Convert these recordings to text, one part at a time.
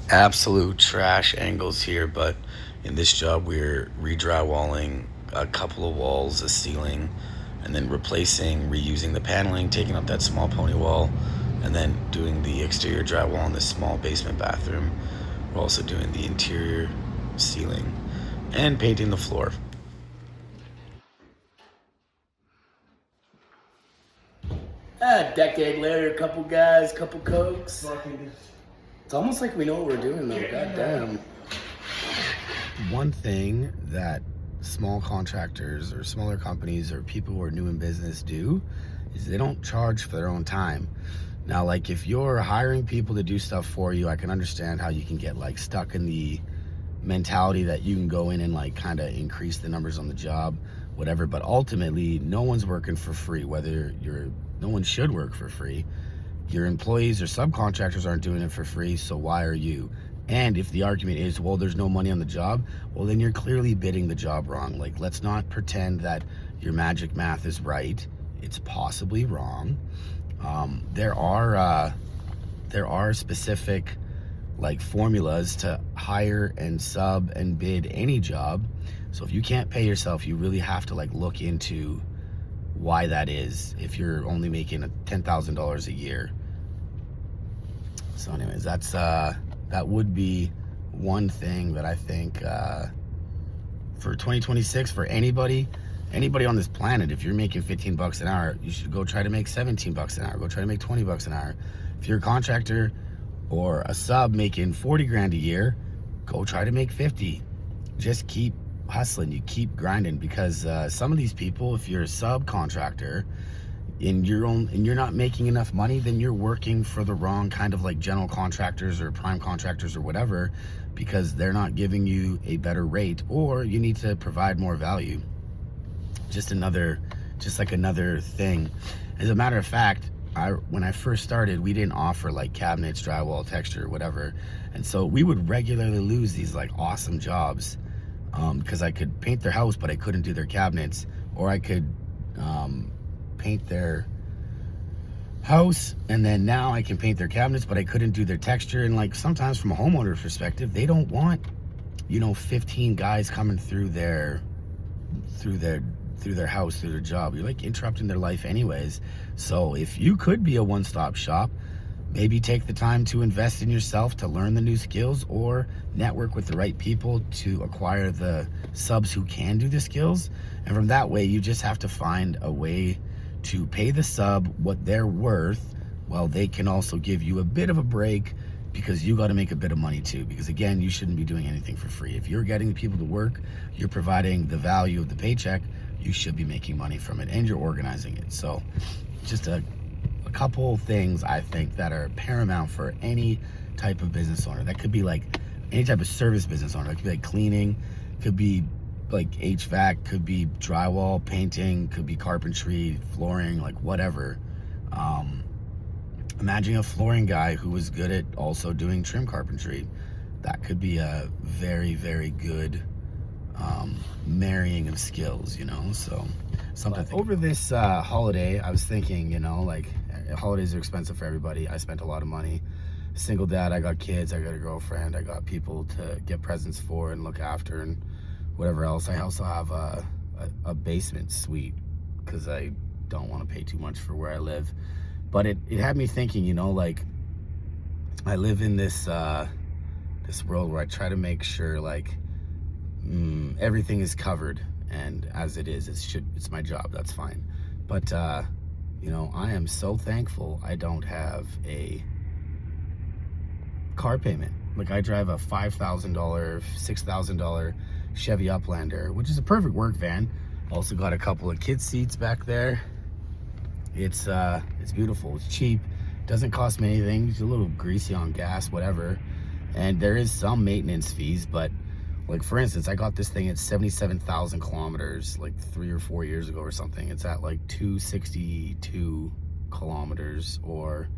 Absolute trash angles here, but in this job we're re-drywalling a couple of walls, a ceiling, and then replacing, reusing the paneling, taking up that small pony wall, and then doing the exterior drywall in this small basement bathroom. We're also doing the interior ceiling and painting the floor. A decade later, a couple guys, couple cokes. It's almost like we know what we're doing though, goddamn. One thing that small contractors or smaller companies or people who are new in business do is they don't charge for their own time. Now, like if you're hiring people to do stuff for you, I can understand how you can get like stuck in the mentality that you can go in and like kind of increase the numbers on the job, whatever. But ultimately, no one's working for free. No one should work for free. Your employees or subcontractors aren't doing it for free, so why are you? And if the argument is, well, there's no money on the job, well, then you're clearly bidding the job wrong. Like, let's not pretend that your magic math is right. It's possibly wrong. There are specific like formulas to hire and sub and bid any job. So if you can't pay yourself, you really have to like look into why that is if you're only making $10,000 a year. So anyways, that would be one thing that I think for 2026 for anybody on this planet, if you're making 15 bucks an hour, you should go try to make 17 bucks an hour. Go try to make 20 bucks an hour. If you're a contractor or a sub making 40 grand a year, go try to make 50. Just keep hustling, you keep grinding, because some of these people, if you're a subcontractor and you're not making enough money, then you're working for the wrong kind of like general contractors or prime contractors or whatever, because they're not giving you a better rate, or you need to provide more value. Just another thing. As a matter of fact, when I first started, we didn't offer like cabinets, drywall, texture, whatever, and so we would regularly lose these like awesome jobs because I could paint their house, but I couldn't do their cabinets, or I could paint their house, and then now I can paint their cabinets, but I couldn't do their texture. And like sometimes from a homeowner's perspective, they don't want 15 guys coming through their house, through their job. You're like interrupting their life anyways. So if you could be a one-stop shop, maybe take the time to invest in yourself to learn the new skills, or network with the right people to acquire the subs who can do the skills. And from that way, you just have to find a way to pay the sub what they're worth, while they can also give you a bit of a break, because you got to make a bit of money too. Because again, you shouldn't be doing anything for free. If you're getting the people to work, you're providing the value of the paycheck, you should be making money from it, and you're organizing it. So just a couple things I think that are paramount for any type of business owner. That could be like any type of service business owner. It could be like cleaning, could be like HVAC, could be drywall, painting, could be carpentry, flooring, like whatever. Imagine a flooring guy who was good at also doing trim carpentry. That could be a very, very good marrying of skills, so something. Over this holiday, I was thinking, like holidays are expensive for everybody. I spent a lot of money. Single dad, I got kids, I got a girlfriend, I got people to get presents for and look after and whatever else. I also have a basement suite because I don't want to pay too much for where I live. But it had me thinking, like I live in this world where I try to make sure like everything is covered, and as it is, it's my job, that's fine. But I am so thankful I don't have a car payment. Like I drive a $5,000, $6,000 Chevy Uplander, which is a perfect work van. Also got a couple of kids seats back there. It's beautiful, it's cheap, doesn't cost me anything. It's a little greasy on gas, whatever, and there is some maintenance fees. But like for instance, I got this thing at 77,000 kilometers like 3 or 4 years ago or something. It's at like 262 kilometers, or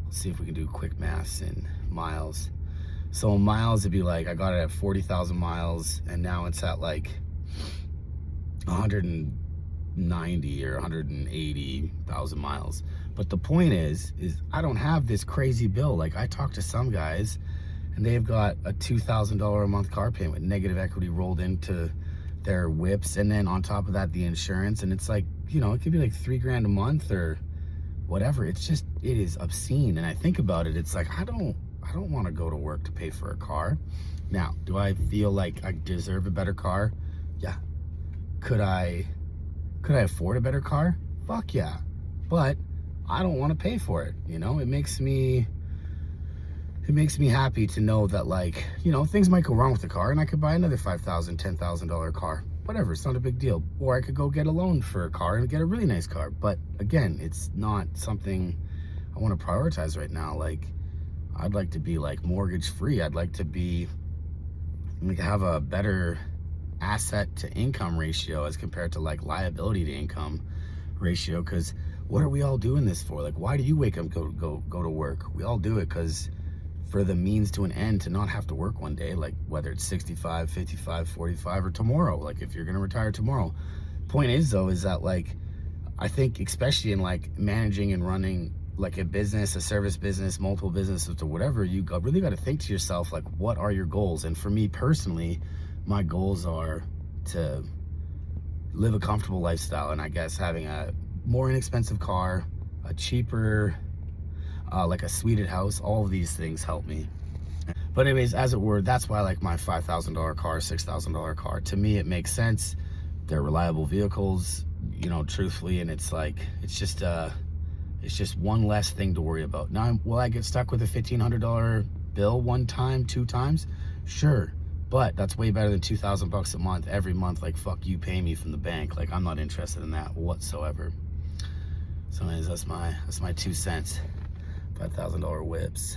let's see if we can do quick maths in miles. So in miles, it'd be like I got it at 40,000 miles, and now it's at like 190 or 180,000 miles. But the point is I don't have this crazy bill. Like I talked to some guys and they've got a $2,000 a month car payment with negative equity rolled into their whips, and then on top of that the insurance, and it's like, you know, it could be like $3,000 a month or whatever. It's just, it is obscene. And I think about it, it's like, I don't want to go to work to pay for a car. Now, do I feel like I deserve a better car? Yeah. Could I afford a better car? Fuck yeah. But I don't want to pay for it. You know, it makes me happy to know that, like, you know, things might go wrong with the car and I could buy another $5,000, $10,000 car. Whatever, it's not a big deal. Or I could go get a loan for a car and get a really nice car. But again, it's not something I want to prioritize right now. Like, I'd like to be like mortgage free. I'd like to be, like, have a better asset to income ratio as compared to like liability to income ratio. Because what are we all doing this for? Like, why do you wake up, go to work? We all do it because for the means to an end, to not have to work one day, like whether it's 65, 55, 45, or tomorrow, like if you're gonna retire tomorrow. Point is though, is that, like, I think especially in like managing and running like a business, a service business, multiple businesses or whatever, you really got to think to yourself, like, what are your goals? And for me personally, my goals are to live a comfortable lifestyle, and I guess having a more inexpensive car, a cheaper, like a suited house. All of these things help me. But anyways, as it were, that's why I like my $5,000 car, $6,000 car. To me, it makes sense. They're reliable vehicles, you know, truthfully, and it's like, it's just one less thing to worry about. Now, will I get stuck with a $1,500 bill one time, two times? Sure, but that's way better than $2,000 a month every month. Like, fuck you, pay me from the bank. Like, I'm not interested in that whatsoever. So anyways, that's my 2 cents. $5,000 whips.